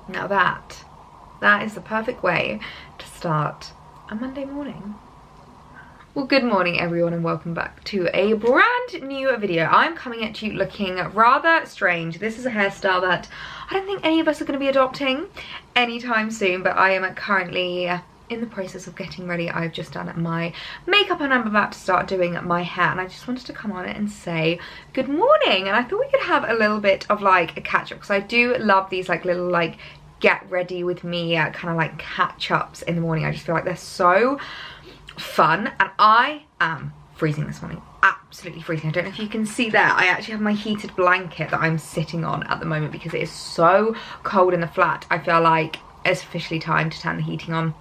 Now that is the perfect way to start a Monday morning. Well, good morning everyone and welcome back to a brand new video. I'm coming at you looking rather strange. This is a hairstyle that I don't think any of us are going to be adopting anytime soon, but I am currently in the process of getting ready. I've just done my makeup and I'm about to start doing my hair, and I just wanted to come on it and say good morning. And I thought we could have a little bit of like a catch up, because I do love these like little like get ready with me kind of like catch ups in the morning. I just feel like they're so fun, and I am freezing this morning, absolutely freezing. I don't know if you can see there, I actually have my heated blanket that I'm sitting on at the moment because it is so cold in the flat. I feel like it's officially time to turn the heating on.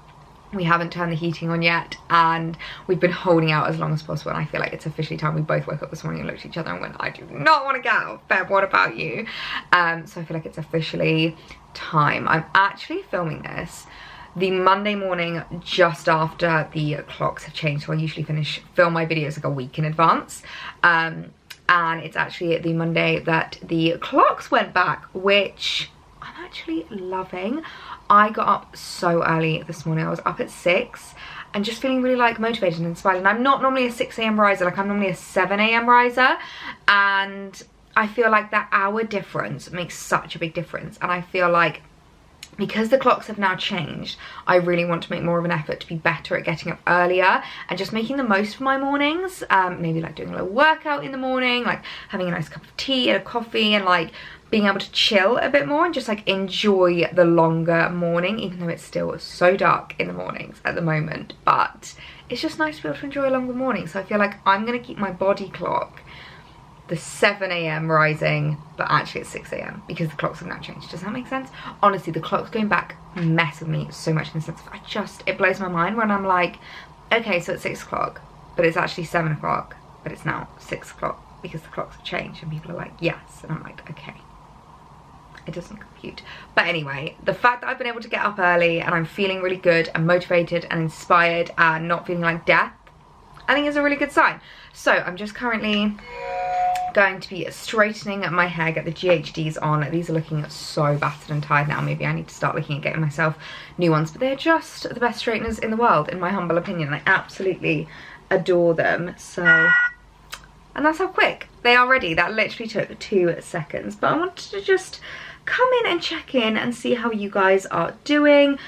We haven't turned the heating on yet and we've been holding out as long as possible, and I feel like it's officially time. We both woke up this morning and looked at each other and went, I do not want to get out of bed, what about you? So I feel like it's officially time. I'm actually filming this the Monday morning just after the clocks have changed, so I usually film my videos like a week in advance, and it's actually the Monday that the clocks went back, which I'm actually loving. I got up so early this morning. I was up at 6 and just feeling really like motivated and inspired, and I'm not normally a 6 AM riser, like I'm normally a 7 AM riser, and I feel like that hour difference makes such a big difference. And I feel like because the clocks have now changed, I really want to make more of an effort to be better at getting up earlier and just making the most of my mornings. Maybe like doing a little workout in the morning, like having a nice cup of tea and a coffee, and like being able to chill a bit more and just like enjoy the longer morning, even though it's still so dark in the mornings at the moment. But it's just nice to be able to enjoy a longer morning. So I feel like I'm gonna keep my body clock the 7 AM rising, but actually it's 6 AM because the clocks have now changed. Does that make sense? Honestly, the clocks going back mess with me so much in the sense of it blows my mind when I'm like, okay, so it's 6 o'clock, but it's actually 7 o'clock, but it's now 6 o'clock because the clocks have changed, and people are like, yes, and I'm like, okay. It doesn't compute. But anyway, the fact that I've been able to get up early and I'm feeling really good and motivated and inspired and not feeling like death, I think is a really good sign. So I'm just currently going to be straightening my hair, get the GHDs on. These are looking so battered and tired now. Maybe I need to start looking at getting myself new ones, but they're just the best straighteners in the world, in my humble opinion. I absolutely adore them. So, and that's how quick they are ready. That literally took 2 seconds, but I wanted to just come in and check in and see how you guys are doing.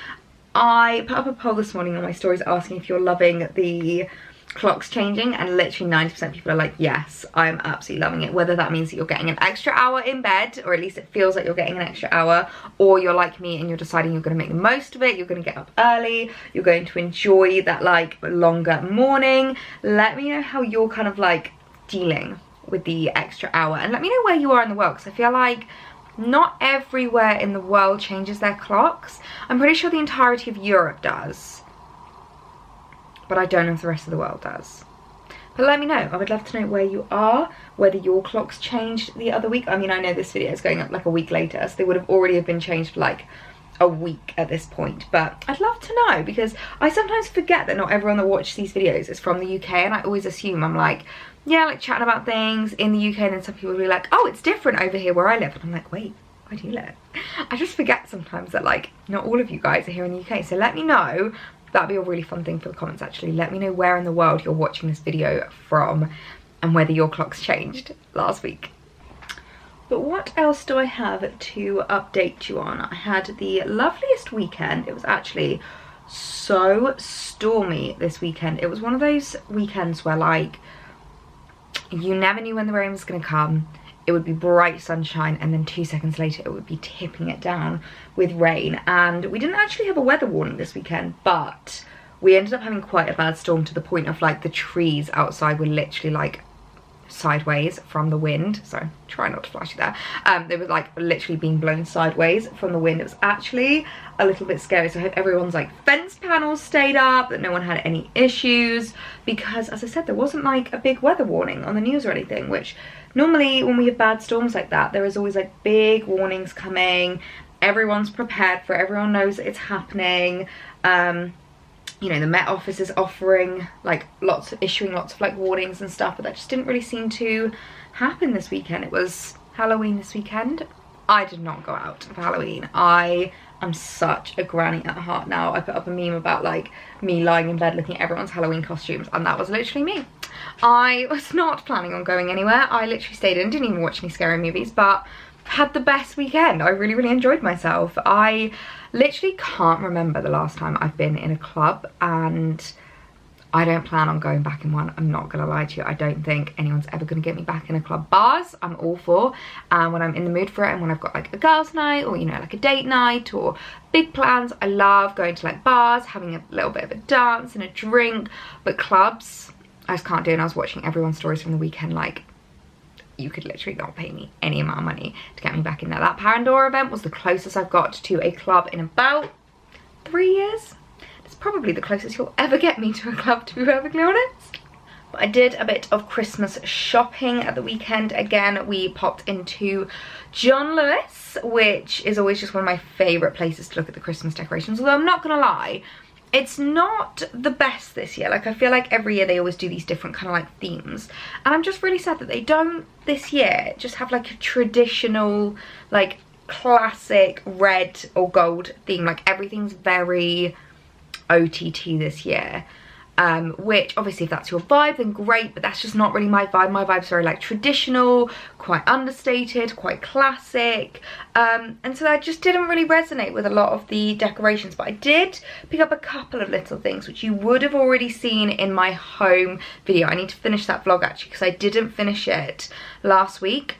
I put up a poll this morning on my stories asking if you're loving the clocks changing, and literally 90% of people are like, yes, I'm absolutely loving it. Whether that means that you're getting an extra hour in bed, or at least it feels like you're getting an extra hour, or you're like me and you're deciding you're going to make the most of it, you're going to get up early, you're going to enjoy that like longer morning. Let me know how you're kind of like dealing with the extra hour, and let me know where you are in the world, because I feel like not everywhere in the world changes their clocks. I'm pretty sure the entirety of Europe does, but I don't know if the rest of the world does. But let me know. I would love to know where you are, whether your clocks changed the other week. I mean, I know this video is going up like a week later, so they would have already have been changed for like a week at this point. But I'd love to know, because I sometimes forget that not everyone that watches these videos is from the UK, and I always assume, I'm like, yeah, like chatting about things in the UK, and then some people will be like, oh, it's different over here where I live. And I'm like, wait, where do you live? I just forget sometimes that like not all of you guys are here in the UK. So let me know. That'd be a really fun thing for the comments, actually. Let me know where in the world you're watching this video from and whether your clocks changed last week. But what else do I have to update you on? I had the loveliest weekend. It was actually so stormy this weekend. It was one of those weekends where like you never knew when the rain was going to come. It would be bright sunshine, and then 2 seconds later it would be tipping it down with rain. And we didn't actually have a weather warning this weekend, but we ended up having quite a bad storm, to the point of like the trees outside were literally like sideways from the wind. So try not to flash you there. They were like literally being blown sideways from the wind. It was actually a little bit scary. So I hope everyone's like fence panels stayed up, that no one had any issues, because as I said, there wasn't like a big weather warning on the news or anything, which normally when we have bad storms like that, there is always like big warnings coming. Everyone's prepared for it. Everyone knows that it's happening. You know, the Met Office is offering like issuing lots of like warnings and stuff, but that just didn't really seem to happen this weekend. It was Halloween this weekend. I did not go out for Halloween. I am such a granny at heart now. I put up a meme about like me lying in bed looking at everyone's Halloween costumes, and that was literally me. I was not planning on going anywhere. I literally stayed in, didn't even watch any scary movies, but had the best weekend. I really enjoyed myself. I literally can't remember the last time I've been in a club, and I don't plan on going back in one. I'm not gonna lie to you. I don't think anyone's ever gonna get me back in a club. Bars, I'm all for. And when I'm in the mood for it, and when I've got like a girls' night, or you know, like a date night, or big plans, I love going to like bars, having a little bit of a dance and a drink. But clubs, I just can't do. And I was watching everyone's stories from the weekend, like, you could literally not pay me any amount of money to get me back in there. That Pandora event was the closest I've got to a club in about 3 years. It's probably the closest you'll ever get me to a club, to be perfectly honest. But I did a bit of Christmas shopping at the weekend. Again, we popped into John Lewis, which is always just one of my favourite places to look at the Christmas decorations. Although I'm not gonna lie, it's not the best this year. Like, I feel like every year they always do these different kind of like themes, and I'm just really sad that they don't this year just have like a traditional, like, classic red or gold theme. Like, everything's very OTT this year, which obviously if that's your vibe then great, but that's just not really my vibe. My vibe's very like traditional, quite understated, quite classic, and so that just didn't really resonate with a lot of the decorations. But I did pick up a couple of little things which you would have already seen in my home video. I need to finish that vlog actually, because I didn't finish it last week,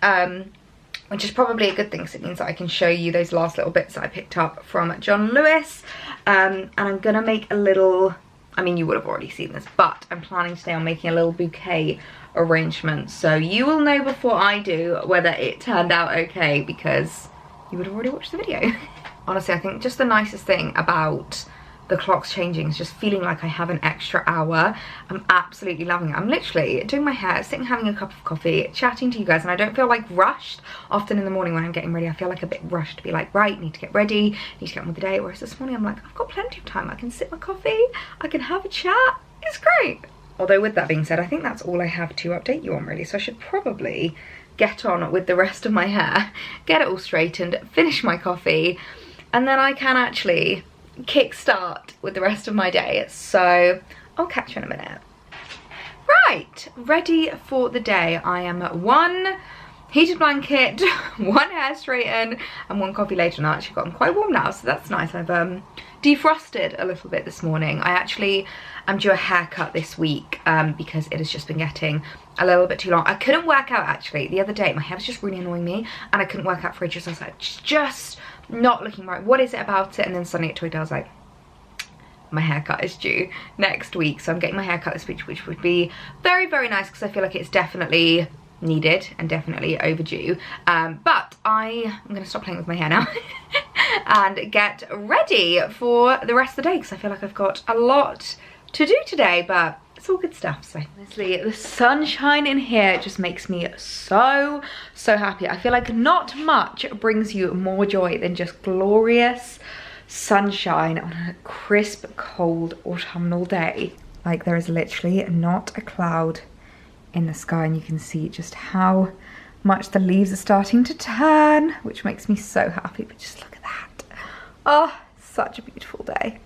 which is probably a good thing, because it means that I can show you those last little bits that I picked up from John Lewis. And I'm gonna make a little, I mean, you would have already seen this, but I'm planning today on making a little bouquet arrangement. So you will know before I do whether it turned out okay, because you would have already watched the video. Honestly, I think just the nicest thing about the clocks changing is just feeling like I have an extra hour. I'm absolutely loving it. I'm literally doing my hair, sitting having a cup of coffee, chatting to you guys, and I don't feel like rushed. Often in the morning when I'm getting ready, I feel like a bit rushed to be like, right, need to get ready, need to get on with the day. Whereas this morning I'm like, I've got plenty of time. I can sip my coffee, I can have a chat. It's great. Although with that being said, I think that's all I have to update you on really. So I should probably get on with the rest of my hair, get it all straightened, finish my coffee, and then I can actually kickstart with the rest of my day. So I'll catch you in a minute. Right, ready for the day. I am one heated blanket, one hair straighten, and one coffee later. And I've actually gotten quite warm now, so that's nice. I've defrosted a little bit this morning. I actually am due a haircut this week because it has just been getting a little bit too long. I couldn't work out actually the other day. My hair was just really annoying me, and I couldn't work out for ages. I was like, just not looking right. What is it about it? And then suddenly it tweeted, I was like, my haircut is due next week. So I'm getting my haircut this week, which would be very nice, because I feel like it's definitely needed and definitely overdue. But I'm gonna stop playing with my hair now and get ready for the rest of the day, because I feel like I've got a lot to do today, but it's all good stuff. So honestly, the sunshine in here just makes me so happy. I feel like not much brings you more joy than just glorious sunshine on a crisp, cold autumnal day. Like, there is literally not a cloud in the sky, and you can see just how much the leaves are starting to turn, which makes me so happy. But just look at that. Oh, such a beautiful day.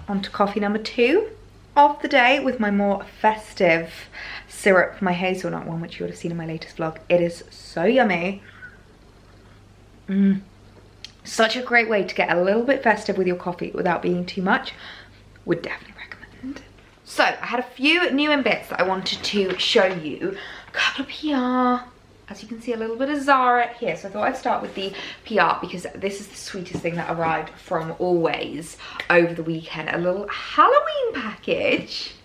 On to coffee number 2 of the day with my more festive syrup, my hazelnut one, which you would have seen in my latest vlog. It is so yummy. Such a great way to get a little bit festive with your coffee without being too much. Would definitely recommend. So I had a few new in bits that I wanted to show you. A couple of PR. As you can see, a little bit of Zara here. So I thought I'd start with the PR, because this is the sweetest thing that arrived from Always over the weekend. A little Halloween package.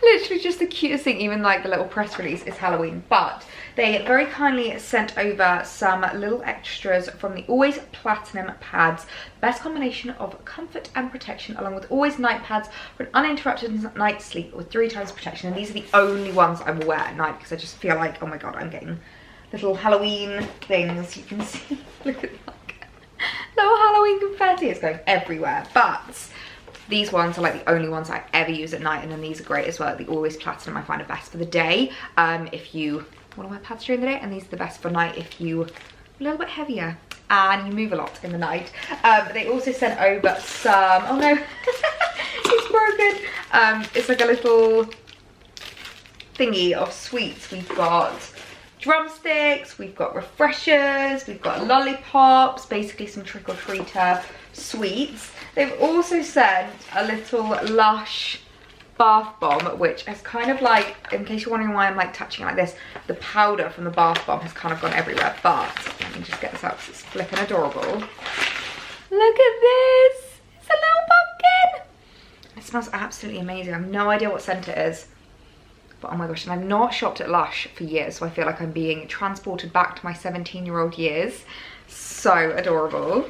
Literally just the cutest thing. Even like the little press release is Halloween. But they very kindly sent over some little extras from the Always Platinum pads. Best combination of comfort and protection, along with Always night pads for an uninterrupted night's sleep with 3 times protection. And these are the only ones I will wear at night, because I just feel like, oh my god, I'm getting little Halloween things. You can see, look at that. Little Halloween confetti is going everywhere. But these ones are like the only ones I ever use at night, and then these are great as well. The Always Platinum I find are best for the day. If you want to wear pads during the day, and these are the best for night if you are a little bit heavier and you move a lot in the night. They also sent over some, oh no, it's broken. It's like a little thingy of sweets. We've got drumsticks, we've got refreshers, we've got lollipops, basically some trick-or-treater sweets. They've also sent a little Lush bath bomb, which is kind of like, in case you're wondering why I'm like touching it like this, the powder from the bath bomb has kind of gone everywhere. But let me just get this out because it's flipping adorable. Look at this, it's a little pumpkin. It smells absolutely amazing. I have no idea what scent it is, but oh my gosh, and I've not shopped at Lush for years, so I feel like I'm being transported back to my 17-year-old years. So adorable.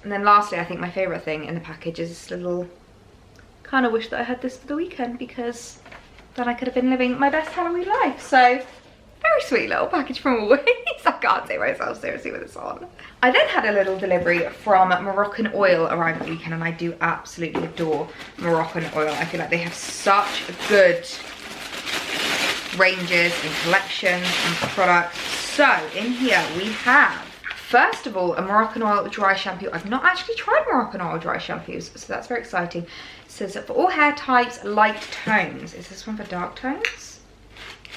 And then lastly, I think my favourite thing in the package is this little, kind of wish that I had this for the weekend, because then I could have been living my best Halloween life. So, very sweet little package from Always. I can't take myself seriously with this on. I then had a little delivery from Moroccan Oil arrive at the weekend, and I do absolutely adore Moroccan Oil. I feel like they have such good ranges and collections and products. So, in here we have, first of all, a Moroccan Oil Dry Shampoo. I've not actually tried Moroccan Oil Dry Shampoos, so that's very exciting. It says that for all hair types, light tones. Is this one for dark tones?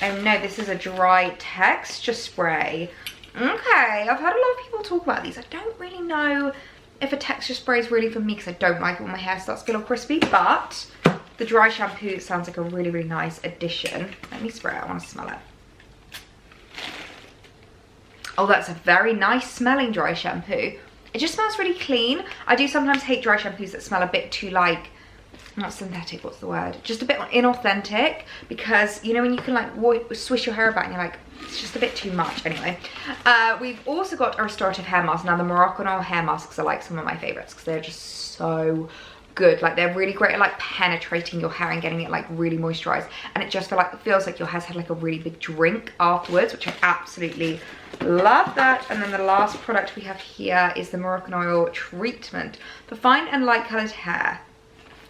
Oh no, this is a dry texture spray. Okay, I've heard a lot of people talk about these. I don't really know if a texture spray is really for me, because I don't like it when my hair starts to feel all crispy, but the dry shampoo sounds like a really, really nice addition. Let me spray it, I want to smell it. Oh, that's a very nice smelling dry shampoo. It just smells really clean. I do sometimes hate dry shampoos that smell a bit too like, not synthetic, what's the word? Just a bit inauthentic, because you know when you can like swish your hair about and you're like, it's just a bit too much. Anyway, we've also got a restorative hair mask. Now the Moroccan Oil hair masks are like some of my favorites because they're just so good. Like they're really great at like penetrating your hair and getting it like really moisturized, and it just feels like your hair's had like a really big drink afterwards, which I absolutely love that. And then the last product we have here is the Moroccan Oil Treatment for fine and light colored hair,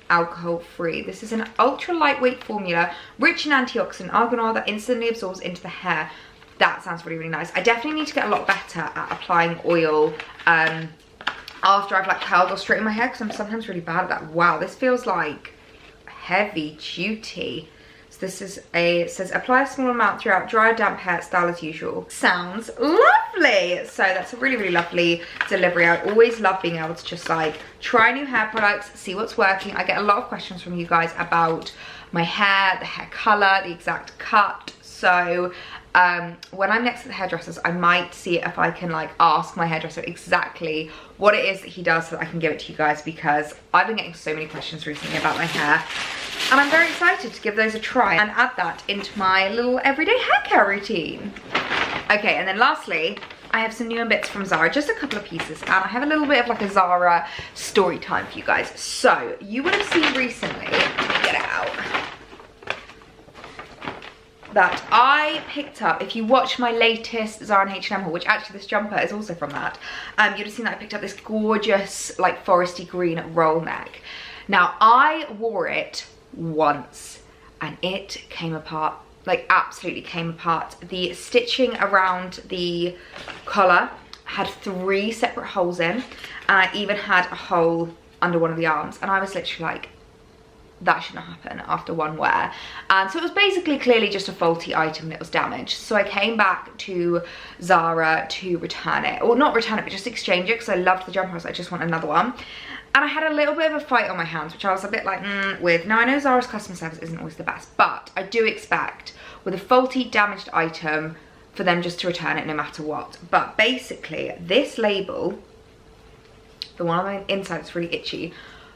alcohol free. This is an ultra lightweight formula rich in antioxidant argan oil that instantly absorbs into the hair. That sounds really, really nice. I definitely need to get a lot better at applying oil after I've like curled or straightened my hair, because I'm sometimes really bad at that. Wow, this feels like heavy duty. So this is it says apply a small amount throughout dry, damp hair, style as usual. Sounds lovely. So that's a really, really lovely delivery. I always love being able to just like try new hair products, see what's working. I get a lot of questions from you guys about my hair, the hair color, the exact cut. So when I'm next to the hairdressers, I might see if I can like ask my hairdresser exactly what it is that he does so that I can give it to you guys, because I've been getting so many questions recently about my hair, and I'm very excited to give those a try and add that into my little everyday hair care routine. Okay, and then lastly, I have some new bits from Zara, just a couple of pieces, and I have a little bit of like a Zara story time for you guys. So you would have seen recently, let me get it out, that I picked up, if you watch my latest Zara and H&M haul, which actually this jumper is also from that, you'd have seen that I picked up this gorgeous like foresty green roll neck. Now I wore it once and it came apart, like absolutely came apart. The stitching around the collar had 3 separate holes in, and I even had a hole under one of the arms, and I was literally like, that shouldn't happen after one wear. And so it was basically clearly just a faulty item and it was damaged. So I came back to Zara to return it, or not return it, but just exchange it, because I loved the jumper. I was like, I just want another one. And I had a little bit of a fight on my hands, which I was a bit like, with. Now I know Zara's customer service isn't always the best, but I do expect with a faulty, damaged item for them just to return it no matter what. But basically this label, the one on the inside is really itchy.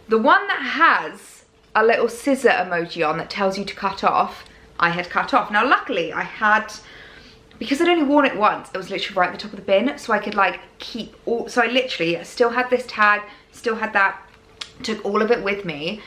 The one that has a little scissor emoji on that tells you to cut off, I had cut off. Now luckily I had, because I'd only worn it once, it was literally right at the top of the bin, so I could like keep all, so I literally still had this tag, still had that, took all of it with me.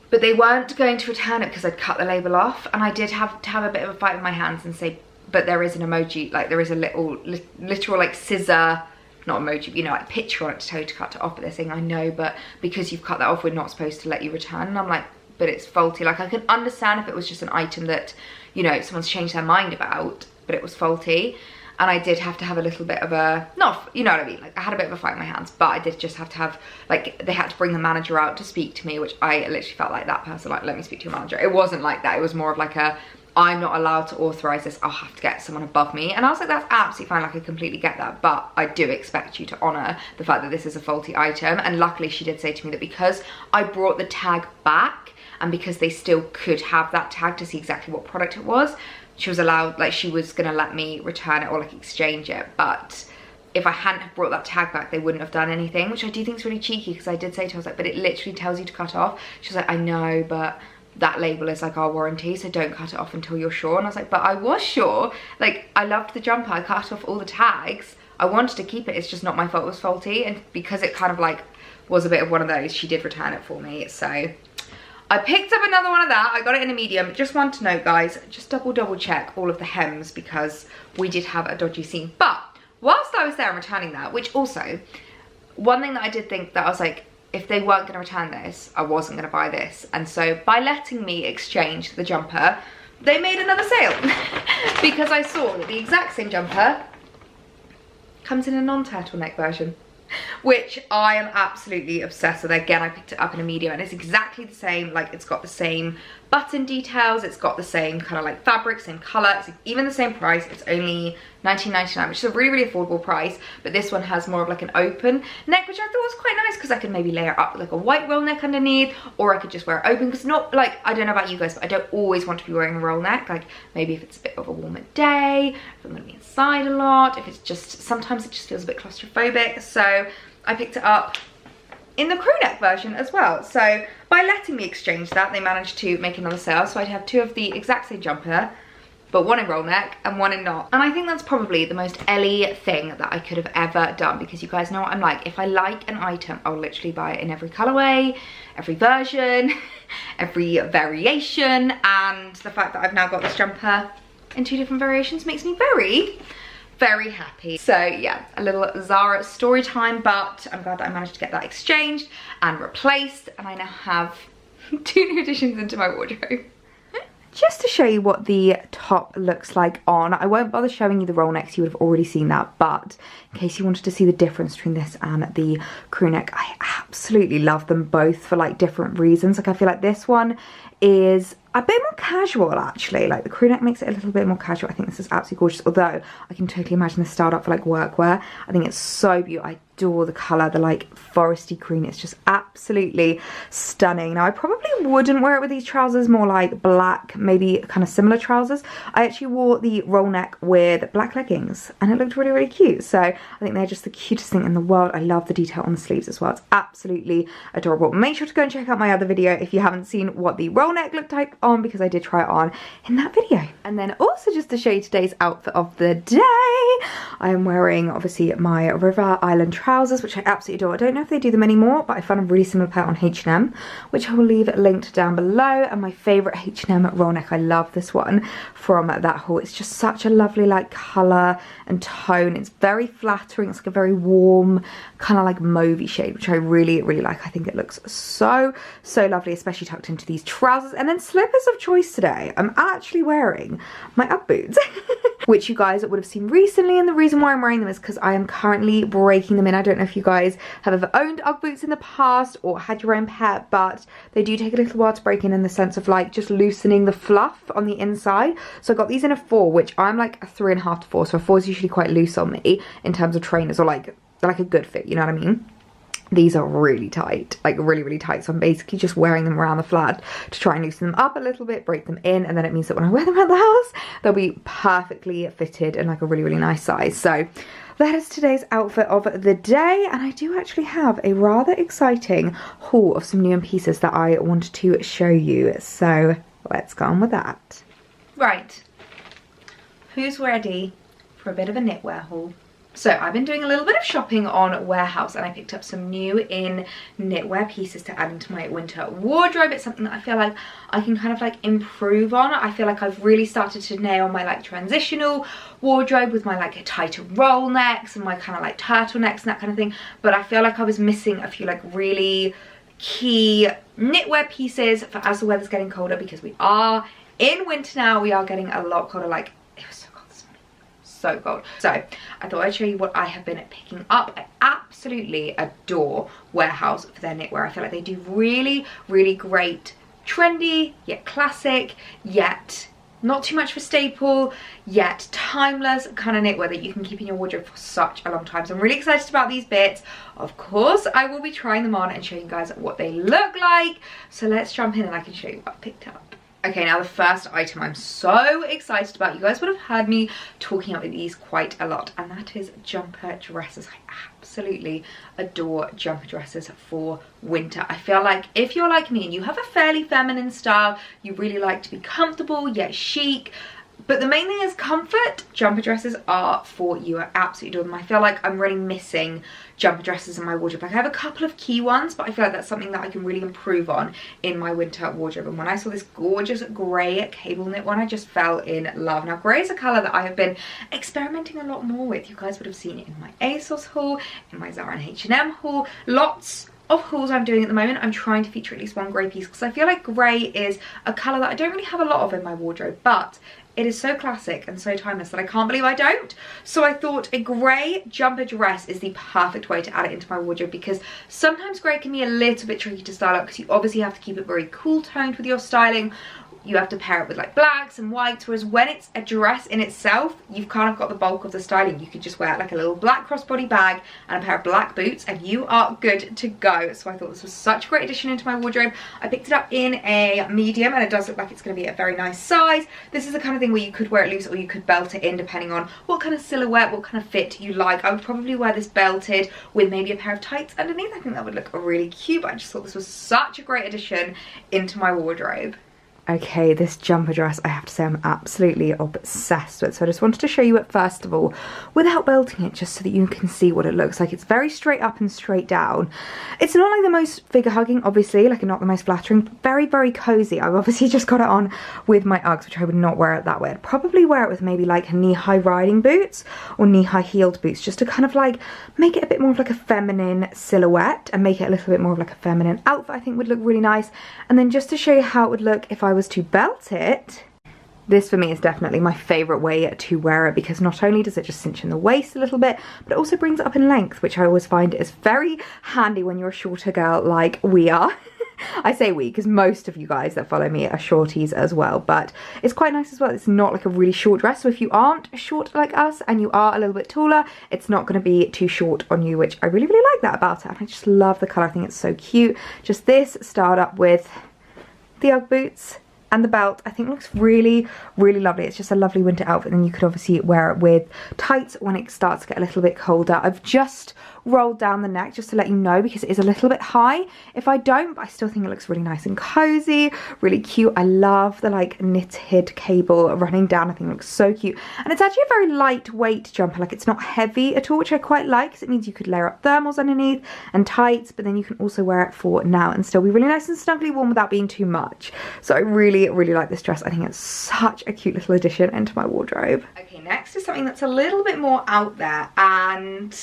but they weren't going to return it because I'd cut the label off, and I did have to have a bit of a fight with my hands and say, but there is an emoji, like there is a literal like scissor, not emoji, but, you know, like picture on it to tell you to cut it off. But they're saying, I know, but because you've cut that off, we're not supposed to let you return. And I'm like, but it's faulty. Like, I can understand if it was just an item that, you know, someone's changed their mind about, but it was faulty. And I did have to have a little bit of a, not, you know what I mean, like I had a bit of a fight in my hands, but I did just have to have, like, they had to bring the manager out to speak to me, which I literally felt like that person, like, let me speak to your manager. It wasn't like that. It was more of like a, I'm not allowed to authorize this, I'll have to get someone above me. And I was like, that's absolutely fine, like I completely get that, but I do expect you to honor the fact that this is a faulty item. And luckily she did say to me that because I brought the tag back, and because they still could have that tag to see exactly what product it was, she was allowed, like she was gonna let me return it or like exchange it. But if I hadn't have brought that tag back, they wouldn't have done anything, which I do think is really cheeky, because I did say to her, I was like, but it literally tells you to cut off. She was like, I know, but that label is like our warranty, so don't cut it off until you're sure. And I was like, but I was sure. Like, I loved the jumper, I cut off all the tags, I wanted to keep it, it's just not my fault it was faulty. And because it kind of like was a bit of one of those, she did return it for me. So I picked up another one of that. I got it in a medium. Just want to note, guys, just double check all of the hems, because we did have a dodgy seam. But whilst I was there and returning that, which also, one thing that I did think that I was like, if they weren't going to return this, I wasn't going to buy this. And so by letting me exchange the jumper, they made another sale. Because I saw that the exact same jumper comes in a non-turtleneck version, which I am absolutely obsessed with. Again, I picked it up in a medium, and it's exactly the same. Like, it's got the same button details, it's got the same kind of like fabric, same color, it's even the same price. It's only $19.99, which is a really affordable price. But this one has more of like an open neck, which I thought was quite nice, because I could maybe layer up with like a white roll neck underneath, or I could just wear it open, because not like, I don't know about you guys, but I don't always want to be wearing a roll neck. Like, maybe if it's a bit of a warmer day, if I'm gonna be inside a lot, if it's just, sometimes it just feels a bit claustrophobic. So I picked it up in the crew neck version as well. So by letting me exchange that, they managed to make another sale. So I'd have two of the exact same jumper, but one in roll neck and one in knot. And I think that's probably the most Ellie thing that I could have ever done, because you guys know what I'm like. If I like an item, I'll literally buy it in every colorway, every version, every variation. And the fact that I've now got this jumper in 2 different variations makes me very happy. So yeah, a little Zara story time, but I'm glad that I managed to get that exchanged and replaced, and I now have 2 new additions into my wardrobe. Just to show you what the top looks like on, I won't bother showing you the roll necks, you would have already seen that, but in case you wanted to see the difference between this and the crew neck, I absolutely love them both for like different reasons. Like, I feel like this one is a bit more casual, actually. Like, the crew neck makes it a little bit more casual. I think this is absolutely gorgeous, although I can totally imagine this styled up for like workwear. I think it's so beautiful. I adore the colour, the like foresty green. It's just absolutely stunning. Now, I probably wouldn't wear it with these trousers, more like black, maybe kind of similar trousers. I actually wore the roll neck with black leggings, and it looked really cute. So I think they're just the cutest thing in the world. I love the detail on the sleeves as well. It's absolutely adorable. Make sure to go and check out my other video if you haven't seen what the roll neck looked like on, because I did try it on in that video. And then also, just to show you today's outfit of the day, I am wearing obviously my River Island trousers, which I absolutely adore. I don't know if they do them anymore, but I found a really similar pair on H&M, which I will leave linked down below. And my favourite H&M roll neck, I love this one from that haul. It's just such a lovely like colour and tone. It's very flattering. It's like a very warm kind of like mauvey shade, which I really like. I think it looks so lovely, especially tucked into these trousers. And then slippers of choice today, I'm actually wearing my Ugg Boots, which you guys would have seen recently. And the reason why I'm wearing them is because I am currently breaking them in. I don't know if you guys have ever owned Ugg Boots in the past or had your own pet, but they do take a little while to break in the sense of like just loosening the fluff on the inside. So I got these in a 4, which I'm like a 3.5 to 4. So a 4 is usually quite loose on me in terms of trainers, or like they're like a good fit, you know what I mean? These are really tight, like really tight. So I'm basically just wearing them around the flat to try and loosen them up a little bit, break them in, and then it means that when I wear them at the house, they'll be perfectly fitted and like a really nice size. So that is today's outfit of the day, and I do actually have a rather exciting haul of some new pieces that I wanted to show you. So let's go on with that. Right, who's ready for a bit of a knitwear haul? So I've been doing a little bit of shopping on Warehouse, and I picked up some new in knitwear pieces to add into my winter wardrobe. It's something that I feel like I can kind of like improve on. I feel like I've really started to nail my like transitional wardrobe with my like tighter roll necks and my kind of like turtlenecks and that kind of thing. But I feel like I was missing a few like really key knitwear pieces for as the weather's getting colder, because we are in winter now. We are getting a lot colder. Like, it was so cold this morning, so cold. So I thought I'd show you what I have been picking up. I absolutely adore Warehouse for their knitwear. I feel like they do really, really great, trendy yet classic, yet not too much for staple, yet timeless kind of knitwear that you can keep in your wardrobe for such a long time. So I'm really excited about these bits. Of course, I will be trying them on and showing you guys what they look like. So let's jump in and I can show you what I picked up. Okay, now the first item I'm so excited about. You guys would have heard me talking about these quite a lot, and that is jumper dresses. I absolutely adore jumper dresses for winter. I feel like if you're like me and you have a fairly feminine style, you really like to be comfortable yet chic, but the main thing is comfort, jumper dresses are for you. I absolutely adore them. I feel like I'm really missing jumper dresses in my wardrobe. Like, I have a couple of key ones, but I feel like that's something that I can really improve on in my winter wardrobe. And when I saw this gorgeous grey cable knit one, I just fell in love. Now, grey is a colour that I have been experimenting a lot more with. You guys would have seen it in my ASOS haul, in my Zara and H&M haul, lots of hauls I'm doing at the moment. I'm trying to feature at least one grey piece, because I feel like grey is a colour that I don't really have a lot of in my wardrobe, but it is so classic and so timeless that I can't believe I don't. So I thought a grey jumper dress is the perfect way to add it into my wardrobe, because sometimes grey can be a little bit tricky to style out, because you obviously have to keep it very cool toned with your styling. You have to pair it with like blacks and whites, whereas when it's a dress in itself, you've kind of got the bulk of the styling. You could just wear like a little black crossbody bag and a pair of black boots and you are good to go. So I thought this was such a great addition into my wardrobe. I picked it up in a medium, and it does look like it's going to be a very nice size. This is the kind of thing where you could wear it loose or you could belt it in, depending on what kind of silhouette, what kind of fit you like. I would probably wear this belted with maybe a pair of tights underneath. I think that would look really cute, but I just thought this was such a great addition into my wardrobe. Okay, this jumper dress, I have to say I'm absolutely obsessed with. So I just wanted to show you it first of all, without belting it, just so that you can see what it looks like. It's very straight up and straight down. It's not like the most figure hugging, obviously, like not the most flattering, but very, very cozy. I've obviously just got it on with my Uggs, which I would not wear it that way. I'd probably wear it with maybe like knee-high riding boots or knee-high heeled boots, just to kind of like make it a bit more of like a feminine silhouette and make it a little bit more of like a feminine outfit. I think would look really nice. And then just to show you how it would look if I was to belt it, this for me is definitely my favourite way to wear it, because not only does it just cinch in the waist a little bit, but it also brings it up in length, which I always find is very handy when you're a shorter girl like we are. I say we because most of you guys that follow me are shorties as well, but it's quite nice as well. It's not like a really short dress, so if you aren't short like us and you are a little bit taller, it's not going to be too short on you, which I really, really like that about it. And I just love the colour. I think it's so cute. Just this styled up with the Ugg boots and the belt, I think looks really, really lovely. It's just a lovely winter outfit. And you could obviously wear it with tights when it starts to get a little bit colder. I've just rolled down the neck just to let you know, because it is a little bit high. If I don't, but I still think it looks really nice and cozy, really cute. I love the like knitted cable running down. I think it looks so cute. And it's actually a very lightweight jumper. Like, it's not heavy at all, which I quite like, because it means you could layer up thermals underneath and tights, but then you can also wear it for now and still be really nice and snugly warm without being too much. So I really, really like this dress. I think it's such a cute little addition into my wardrobe. Okay, next is something that's a little bit more out there, and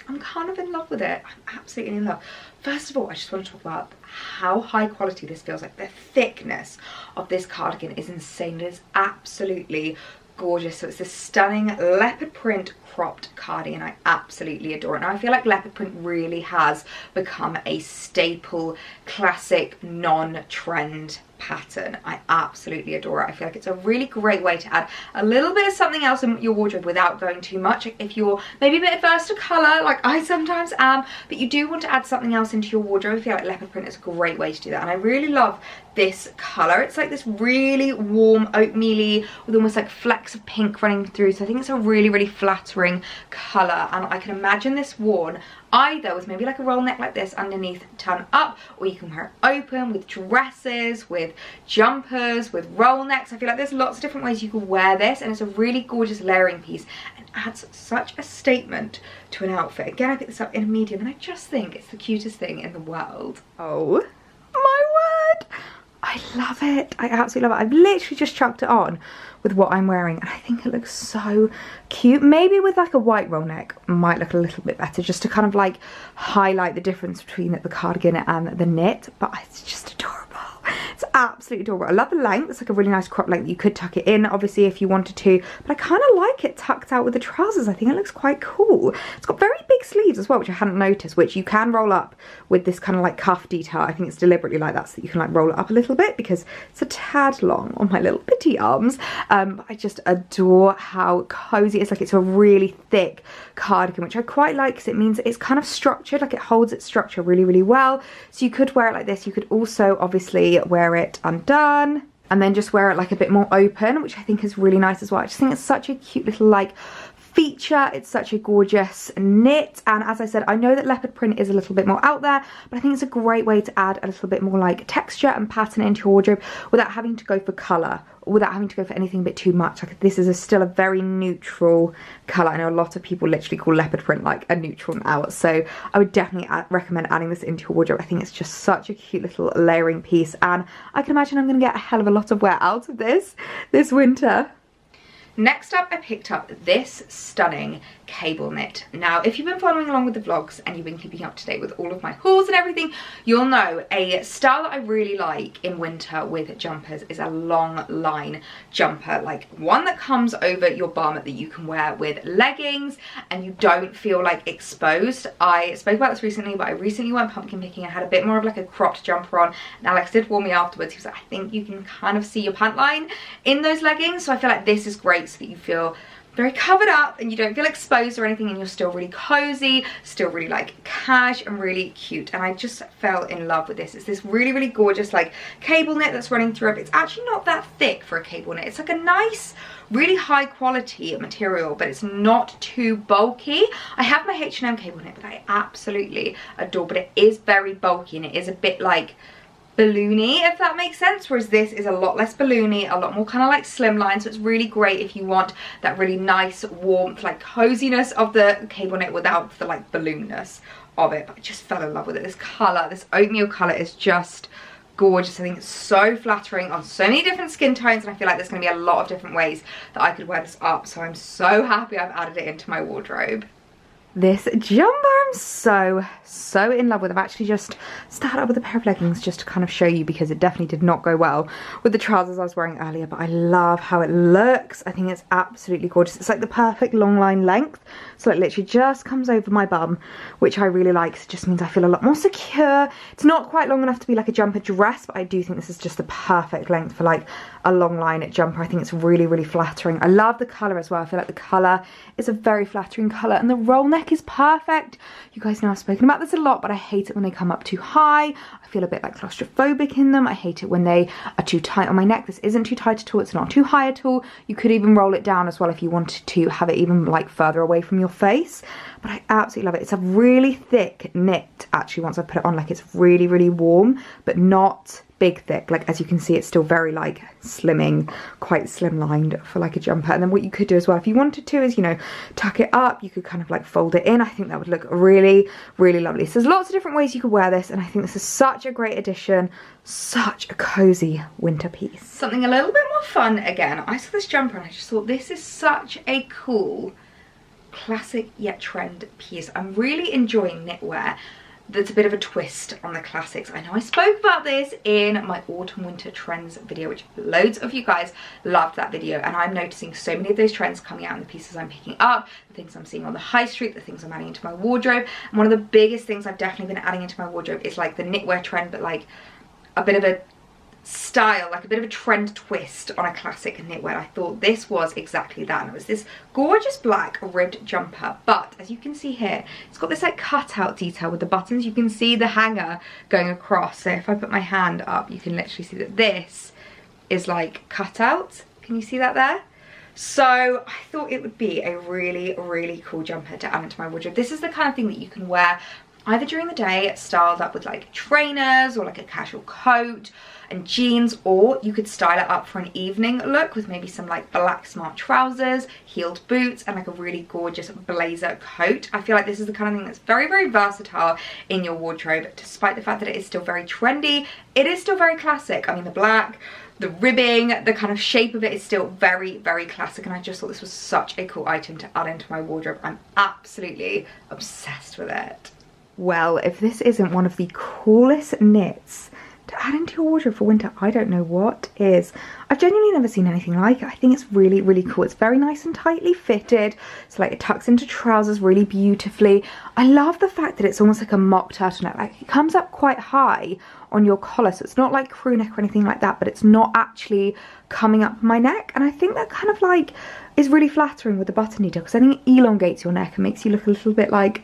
I'm kind of in love with it. I'm absolutely in love. First of all, I just want to talk about how high quality this feels. Like, the thickness of this cardigan is insane. It is absolutely gorgeous. So it's this stunning leopard print cropped cardigan. I absolutely adore it. Now, I feel like leopard print really has become a staple, classic, non-trend pattern. I absolutely adore it. I feel like it's a really great way to add a little bit of something else in your wardrobe without going too much. If you're maybe a bit averse to colour, like I sometimes am, but you do want to add something else into your wardrobe, I feel like leopard print is a great way to do that. And I really love this colour. It's like this really warm oatmeal-y with almost like flecks of pink running through. So I think it's a really, really flattering colour, and I can imagine this worn either with maybe like a roll neck like this underneath, turn up, or you can wear it open with dresses, with jumpers, with roll necks. I feel like there's lots of different ways you can wear this, and it's a really gorgeous layering piece and adds such a statement to an outfit. Again, I picked this up in a medium and I just think it's the cutest thing in the world. Oh my word, I love it. I absolutely love it. I've literally just chucked it on with what I'm wearing and I think it looks so cute. Maybe with like a white roll neck might look a little bit better, just to kind of like highlight the difference between the cardigan and the knit, but it's just adorable. It's absolutely adorable. I love the length. It's like a really nice crop length. You could tuck it in obviously if you wanted to, but I kind of like it tucked out with the trousers. I think it looks quite cool. It's got very big sleeves as well, which I hadn't noticed, which you can roll up with this kind of like cuff detail. I think it's deliberately like that so that you can like roll it up a little bit because it's a tad long on my little petite arms. But I just adore how cozy it's like. It's a really thick cardigan, which I quite like because it means it's kind of structured, like it holds its structure really, really well. So you could wear it like this. You could also obviously wear it undone and then just wear it like a bit more open, which I think is really nice as well. I just think it's such a cute little like feature. It's such a gorgeous knit, and as I said, I know that leopard print is a little bit more out there, but I think it's a great way to add a little bit more like texture and pattern into your wardrobe without having to go for colour, or without having to go for anything a bit too much. Like this is still a very neutral colour. I know a lot of people literally call leopard print like a neutral now, so I would definitely recommend adding this into your wardrobe. I think it's just such a cute little layering piece, and I can imagine I'm going to get a hell of a lot of wear out of this winter. Next up, I picked up this stunning cable knit. Now, if you've been following along with the vlogs and you've been keeping up to date with all of my hauls and everything, you'll know a style that I really like in winter with jumpers is a long line jumper, like one that comes over your bum that you can wear with leggings and you don't feel like exposed. I spoke about this recently, but I recently went pumpkin picking. I had a bit more of like a cropped jumper on, and Alex did warn me afterwards. He was like, I think you can kind of see your pant line in those leggings, so I feel like this is great so that you feel very covered up and you don't feel exposed or anything, and you're still really cozy, still really like cash and really cute. And I just fell in love with this. It's this really, really gorgeous like cable knit that's running through it. It's actually not that thick for a cable knit. It's like a nice, really high quality material, but it's not too bulky. I have my H&M cable knit, but I absolutely adore, but it is very bulky and it is a bit like balloony, if that makes sense, whereas this is a lot less balloony, a lot more kind of like slimline. So it's really great if you want that really nice warmth, like coziness of the cable knit without the like balloonness of it. But I just fell in love with it. This color, this oatmeal color, is just gorgeous. I think it's so flattering on so many different skin tones, and I feel like there's going to be a lot of different ways that I could wear this up, so I'm so happy I've added it into my wardrobe. This jumper I'm so in love with. I've actually just started up with a pair of leggings just to kind of show you, because it definitely did not go well with the trousers I was wearing earlier, but I love how it looks. I think it's absolutely gorgeous. It's like the perfect long line length, so it literally just comes over my bum, which I really like. It just means I feel a lot more secure. It's not quite long enough to be like a jumper dress, but I do think this is just the perfect length for like a long line jumper. I think it's really, really flattering. I love the colour as well. I feel like the colour is a very flattering colour, and the roll neck is perfect. You guys know I've spoken about this a lot, but I hate it when they come up too high. I feel a bit like claustrophobic in them. I hate it when they are too tight on my neck. This isn't too tight at all. It's not too high at all. You could even roll it down as well if you wanted to have it even like further away from your face. But I absolutely love it. It's a really thick knit actually once I put it on. Like it's really, really warm, but not big thick. Like as you can see, it's still very like slimming, quite slimlined for like a jumper. And then what you could do as well if you wanted to is, you know, tuck it up. You could kind of like fold it in. I think that would look really, really lovely. So there's lots of different ways you could wear this, and I think this is such a great addition, such a cozy winter piece. Something a little bit more fun again. I saw this jumper and I just thought this is such a cool classic yet trend piece. I'm really enjoying knitwear that's a bit of a twist on the classics. I know I spoke about this in my autumn winter trends video, which loads of you guys loved that video, and I'm noticing so many of those trends coming out in the pieces I'm picking up, the things I'm seeing on the high street, the things I'm adding into my wardrobe. And one of the biggest things I've definitely been adding into my wardrobe is like the knitwear trend, but like a bit of a style, like a bit of a trend twist on a classic knitwear. I thought this was exactly that, and it was this gorgeous black ribbed jumper, but as you can see here, it's got this like cutout detail with the buttons. You can see the hanger going across, so if I put my hand up you can literally see that this is like cut out. Can you see that there? So I thought it would be a really, really cool jumper to add into my wardrobe. This is the kind of thing that you can wear either during the day, styled up with like trainers or like a casual coat and jeans, or you could style it up for an evening look with maybe some like black smart trousers, heeled boots, and like a really gorgeous blazer coat. I feel like this is the kind of thing that's very, very versatile in your wardrobe. Despite the fact that it is still very trendy, it is still very classic. I mean, the black, the ribbing, the kind of shape of it is still very, very classic, and I just thought this was such a cool item to add into my wardrobe. I'm absolutely obsessed with it. Well, if this isn't one of the coolest knits to add into your wardrobe for winter, I don't know what is. I've genuinely never seen anything like it. I think it's really, really cool. It's very nice and tightly fitted, so like it tucks into trousers really beautifully. I love the fact that it's almost like a mock turtleneck. Like it comes up quite high on your collar, so it's not like crew neck or anything like that, but it's not actually coming up my neck, and I think that kind of like is really flattering with the button detail, because I think it elongates your neck and makes you look a little bit like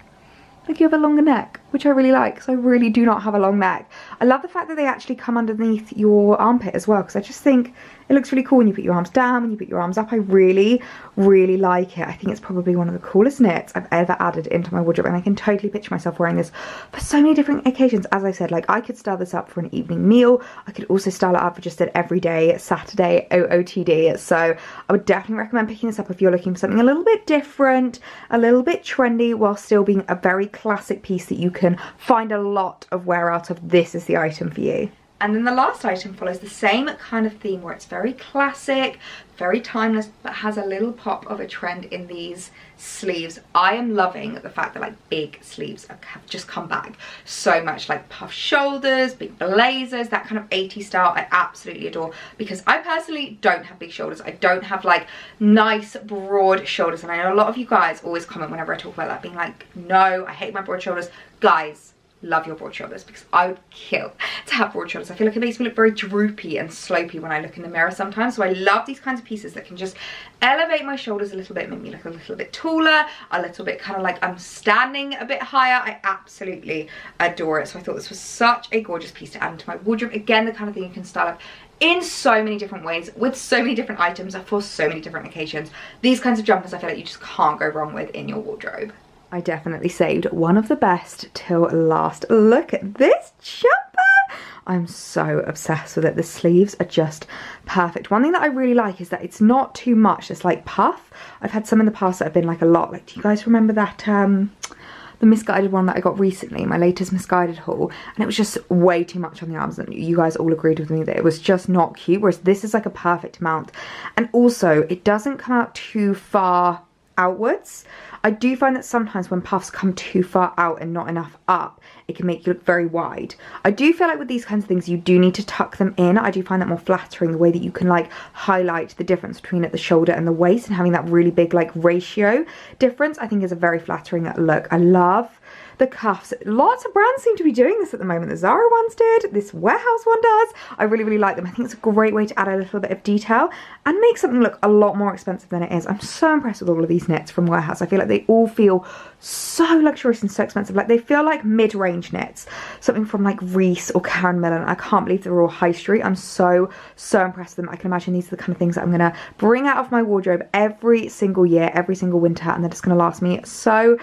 you have a longer neck, which I really like, because I really do not have a long neck. I love the fact that they actually come underneath your armpit as well, because I just think it looks really cool when you put your arms down, when you put your arms up. I really, really like it. I think it's probably one of the coolest knits I've ever added into my wardrobe, and I can totally picture myself wearing this for so many different occasions. As I said, like I could style this up for an evening meal. I could also style it up for just an everyday Saturday OOTD. So I would definitely recommend picking this up if you're looking for something a little bit different, a little bit trendy, while still being a very classic piece that you can find a lot of wear out of. This is the item for you. And then the last item follows the same kind of theme, where it's very classic, very timeless, but has a little pop of a trend in these sleeves. I am loving the fact that like big sleeves have just come back so much, like puff shoulders, big blazers, that kind of 80s style. I absolutely adore, because I personally don't have big shoulders. I don't have like nice broad shoulders, and I know a lot of you guys always comment whenever I talk about that, being like, no, I hate my broad shoulders. Guys, love your broad shoulders, because I would kill to have broad shoulders. I feel like it makes me look very droopy and slopey when I look in the mirror sometimes. So I love these kinds of pieces that can just elevate my shoulders a little bit, make me look a little bit taller, a little bit kind of like I'm standing a bit higher. I absolutely adore it. So I thought this was such a gorgeous piece to add into my wardrobe. Again, the kind of thing you can style up in so many different ways, with so many different items, for so many different occasions. These kinds of jumpers I feel like you just can't go wrong with in your wardrobe. I definitely saved one of the best till last. Look at this jumper. I'm so obsessed with it. The sleeves are just perfect. One thing that I really like is that it's not too much. It's like puff. I've had some in the past that have been like a lot. Like, do you guys remember that the misguided one that I got recently, my latest misguided haul, and it was just way too much on the arms, and you guys all agreed with me that it was just not cute, whereas this is like a perfect amount. And also it doesn't come out too far outwards. I do find that sometimes when puffs come too far out and not enough up, it can make you look very wide. I do feel like with these kinds of things you do need to tuck them in. I do find that more flattering, the way that you can like highlight the difference between at the shoulder and the waist, and having that really big like ratio difference I think is a very flattering look. I love the cuffs. Lots of brands seem to be doing this at the moment. The Zara ones did, this Warehouse one does. I really, really like them. I think it's a great way to add a little bit of detail and make something look a lot more expensive than it is. I'm so impressed with all of these knits from Warehouse. I feel like they all feel so luxurious and so expensive. Like they feel like mid-range knits, something from like Reese or Karen Millen. I can't believe they're all high street. I'm so impressed with them. I can imagine these are the kind of things that I'm gonna bring out of my wardrobe every single year, every single winter, and they're just gonna last me so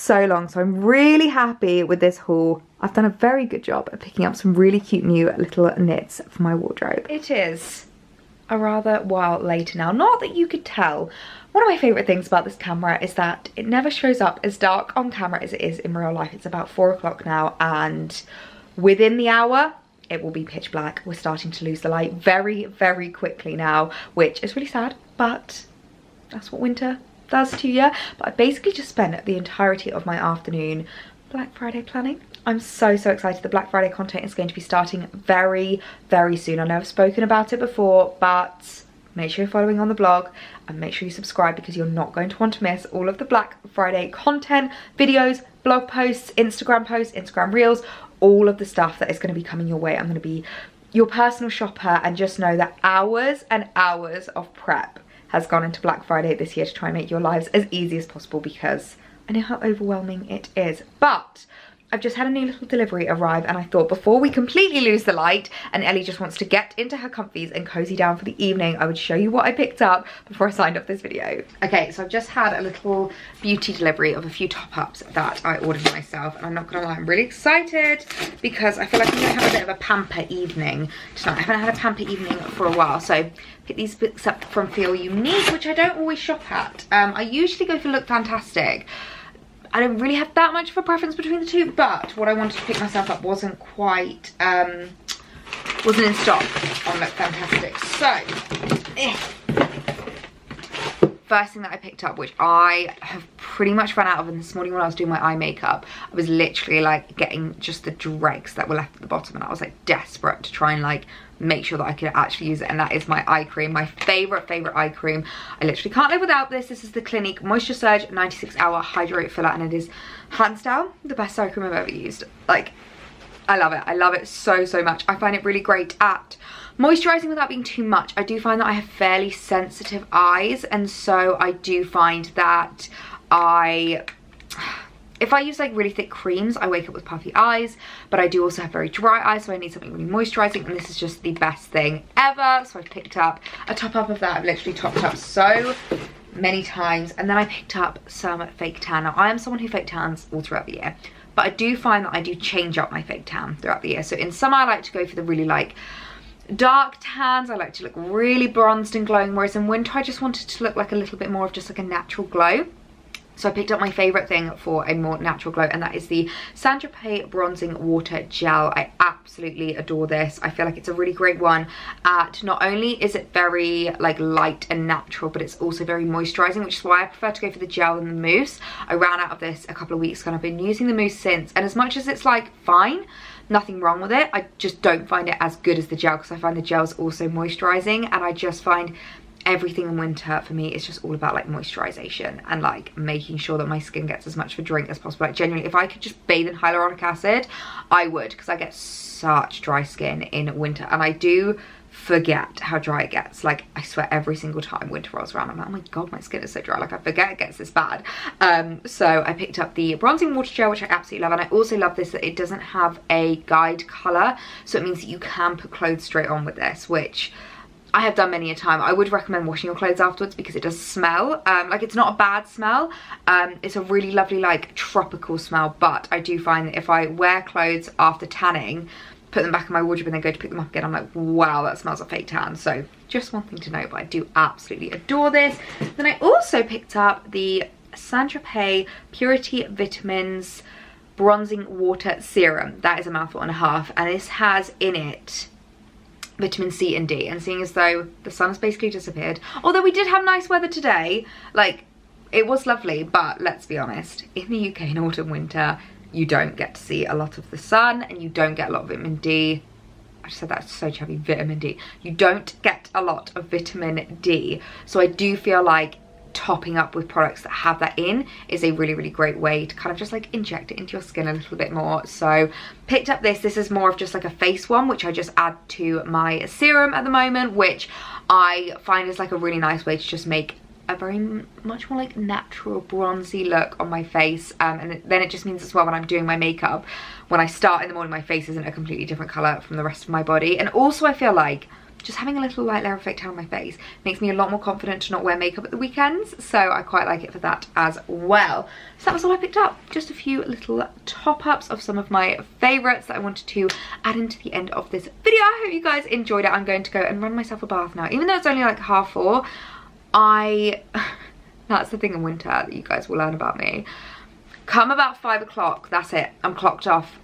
long. So I'm really happy with this haul. I've done a very good job at picking up some really cute new little knits for my wardrobe. It is a rather while later now. Not that you could tell. One of my favourite things about this camera is that it never shows up as dark on camera as it is in real life. It's about 4 o'clock now, and within the hour it will be pitch black. We're starting to lose the light very, very quickly now, which is really sad, but that's what winter does to you. But I basically just spent the entirety of my afternoon Black Friday planning. I'm so excited. The Black Friday content is going to be starting very, very soon. I know I've spoken about it before, but make sure you're following on the blog and make sure you subscribe, because you're not going to want to miss all of the Black Friday content, videos, blog posts, Instagram reels, all of the stuff that is going to be coming your way. I'm going to be your personal shopper, and just know that hours and hours of prep has gone into Black Friday this year to try and make your lives as easy as possible, because I know how overwhelming it is. But I've just had a new little delivery arrive, and I thought before we completely lose the light and Ellie just wants to get into her comfies and cozy down for the evening, I would show you what I picked up before I signed off this video. Okay, so I've just had a little beauty delivery of a few top-ups that I ordered myself, and I'm not gonna lie, I'm really excited because I feel like I'm gonna have a bit of a pamper evening tonight. I haven't had a pamper evening for a while, so pick these bits up from Feel Unique, which I don't always shop at. I usually go for Look Fantastic. I don't really have that much of a preference between the two, but what I wanted to pick myself up wasn't quite, wasn't in stock on Look Fantastic. So, first thing that I picked up, which I have pretty much run out of, and this morning when I was doing my eye makeup, I was literally like getting just the dregs that were left at the bottom, and I was like desperate to try and like make sure that I could actually use it, and that is my eye cream, my favorite eye cream. I literally can't live without this. This is the Clinique Moisture Surge 96-hour Hydrate filler, and it is hands down the best eye cream I've ever used. Like, I love it so much. I find it really great at moisturizing without being too much. I do find that I have fairly sensitive eyes, and so I do find that if I use like really thick creams, I wake up with puffy eyes, but I do also have very dry eyes, so I need something really moisturizing, and this is just the best thing ever. So I picked up a top up of that. I've literally topped up so many times, and then I picked up some fake tan. Now I am someone who fake tans all throughout the year, but I do find that I do change up my fake tan throughout the year. So in summer I like to go for the really like dark tans. I like to look really bronzed and glowing, whereas in winter I just wanted to look like a little bit more of just like a natural glow. So I picked up my favourite thing for a more natural glow, and that is the Sandra Bronzing Water Gel. I absolutely adore this. I feel like it's a really great one at, not only is it very like light and natural, but it's also very moisturising, which is why I prefer to go for the gel than the mousse. I ran out of this a couple of weeks ago, and I've been using the mousse since, and as much as it's like fine, nothing wrong with it, I just don't find it as good as the gel, because I find the gel's also moisturising, and I just find everything in winter for me is just all about like moisturization and like making sure that my skin gets as much of a drink as possible. Like genuinely, if I could just bathe in hyaluronic acid, I would, because I get such dry skin in winter, and I do forget how dry it gets. Like I swear every single time winter rolls around, I'm like, oh my god, my skin is so dry, like I forget it gets this bad. So I picked up the bronzing water gel, which I absolutely love, and I also love this that it doesn't have a guide color, so it means that you can put clothes straight on with this, which I have done many a time. I would recommend washing your clothes afterwards because it does smell. Like it's not a bad smell. It's a really lovely like tropical smell, but I do find that if I wear clothes after tanning, put them back in my wardrobe and then go to pick them up again, I'm like, wow, that smells like fake tan. So just one thing to know, but I do absolutely adore this. Then I also picked up the Sandra Purity Vitamins Bronzing Water Serum. That is a mouthful and a half, and this has in it vitamin C and D, and seeing as though the sun has basically disappeared, although we did have nice weather today, like it was lovely, but let's be honest, in the UK in autumn winter you don't get to see a lot of the sun, and you don't get a lot of vitamin D. I just said that so chubby, vitamin D. You don't get a lot of vitamin D, so I do feel like topping up with products that have that in is a really great way to kind of just like inject it into your skin a little bit more. So picked up this is more of just like a face one, which I just add to my serum at the moment, which I find is like a really nice way to just make a very much more like natural bronzy look on my face, and then it just means as well when I'm doing my makeup, when I start in the morning, my face isn't a completely different colour from the rest of my body. And also I feel like just having a little light layer of fake tan on my face makes me a lot more confident to not wear makeup at the weekends, so I quite like it for that as well. So that was all I picked up, just a few little top-ups of some of my favourites that I wanted to add into the end of this video. I hope you guys enjoyed it. I'm going to go and run myself a bath now, even though it's only like 4:30. That's the thing in winter that you guys will learn about me. Come about 5 o'clock, that's it, I'm clocked off.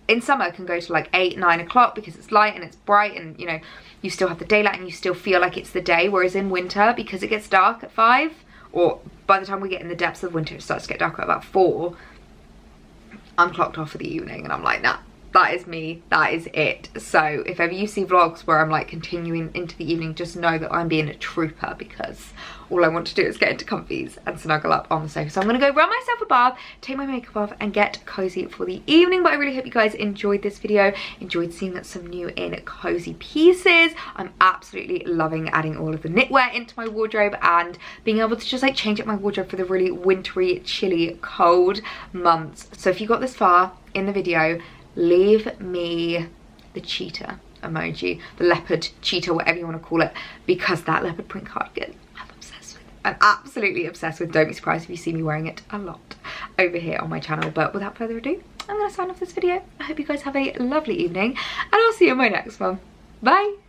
In summer can go to like 8, 9 o'clock because it's light and it's bright, and you know, you still have the daylight and you still feel like it's the day, whereas in winter, because it gets dark at 5, or by the time we get in the depths of winter it starts to get dark at about 4, I'm clocked off for the evening, and I'm like, nah, that is me, that is it. So if ever you see vlogs where I'm like continuing into the evening, just know that I'm being a trooper, because all I want to do is get into comfies and snuggle up on the sofa. So I'm gonna go run myself a bath, take my makeup off and get cozy for the evening. But I really hope you guys enjoyed this video, enjoyed seeing some new in cozy pieces. I'm absolutely loving adding all of the knitwear into my wardrobe and being able to just like change up my wardrobe for the really wintry, chilly, cold months. So if you got this far in the video, leave me the cheetah emoji, the leopard, cheetah, whatever you want to call it, because that leopard print cardigan I'm obsessed with. I'm absolutely obsessed with. Don't be surprised if you see me wearing it a lot over here on my channel. But without further ado, I'm going to sign off this video. I hope you guys have a lovely evening, and I'll see you in my next one. Bye!